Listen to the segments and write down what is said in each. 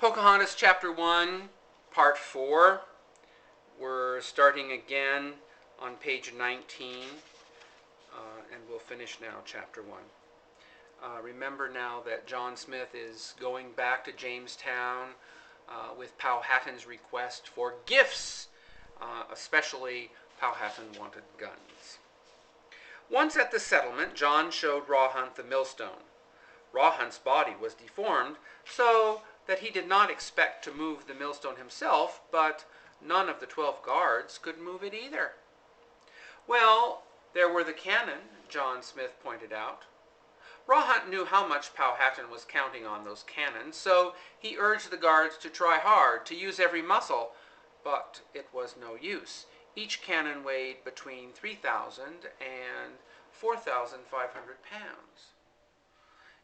Pocahontas Chapter 1, Part 4. We're starting again on page 19, and we'll finish now Chapter 1. Remember now that John Smith is going back to Jamestown with Powhatan's request for gifts, especially Powhatan wanted guns. Once at the settlement, John showed Rawhunt the millstone. Rawhunt's body was deformed, so that he did not expect to move the millstone himself, but none of the 12 guards could move it either. Well, there were the cannon, John Smith pointed out. Rawhunt knew how much Powhatan was counting on those cannons, so he urged the guards to try hard, to use every muscle, but it was no use. Each cannon weighed between 3,000 and 4,500 pounds.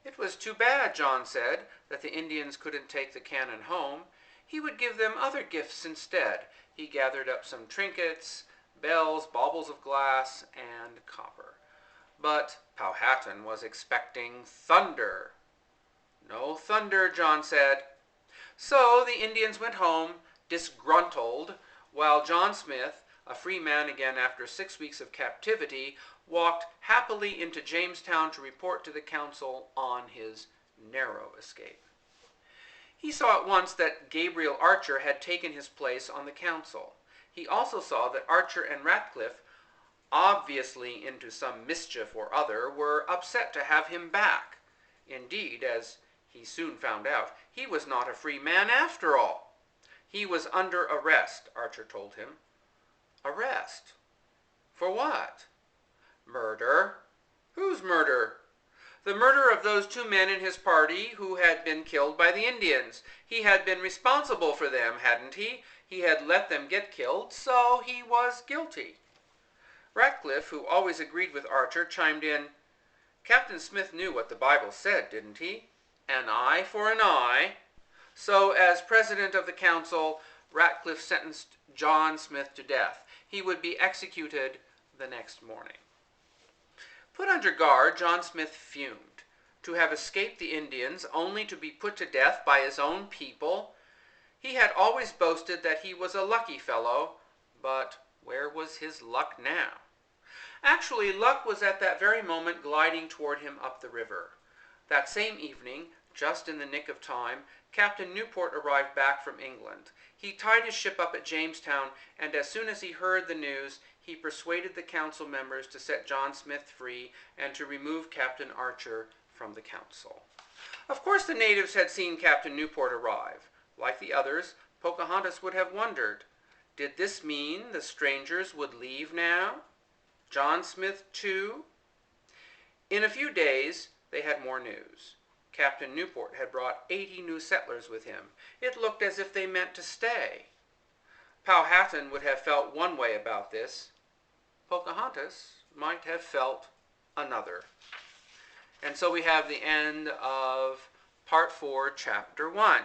It was too bad, John said, that the Indians couldn't take the cannon home. He would give them other gifts instead. He gathered up some trinkets, bells, baubles of glass, and copper. But Powhatan was expecting thunder. No thunder, John said. So the Indians went home, disgruntled, while John Smith, a free man again after 6 weeks of captivity, walked happily into Jamestown to report to the council on his narrow escape. He saw at once that Gabriel Archer had taken his place on the council. He also saw that Archer and Ratcliffe, obviously into some mischief or other, were upset to have him back. Indeed, as he soon found out, he was not a free man after all. He was under arrest, Archer told him. Arrest? For what? Murder. Whose murder? The murder of those 2 men in his party who had been killed by the Indians. He had been responsible for them, hadn't he? He had let them get killed, so he was guilty. Ratcliffe, who always agreed with Archer, chimed in, Captain Smith knew what the Bible said, didn't he? An eye for an eye. So, as president of the council, Ratcliffe sentenced John Smith to death. He would be executed the next morning. Put under guard, John Smith fumed. To have escaped the Indians, only to be put to death by his own people. He had always boasted that he was a lucky fellow, but where was his luck now? Actually, luck was at that very moment gliding toward him up the river. That same evening, just in the nick of time, Captain Newport arrived back from England. He tied his ship up at Jamestown, and as soon as he heard the news, he persuaded the council members to set John Smith free and to remove Captain Archer from the council. Of course, the natives had seen Captain Newport arrive. Like the others, Pocahontas would have wondered, did this mean the strangers would leave now? John Smith, too? In a few days, they had more news. Captain Newport had brought 80 new settlers with him. It looked as if they meant to stay. Powhatan would have felt one way about this. Pocahontas might have felt another. And so we have the end of Part 4, Chapter 1.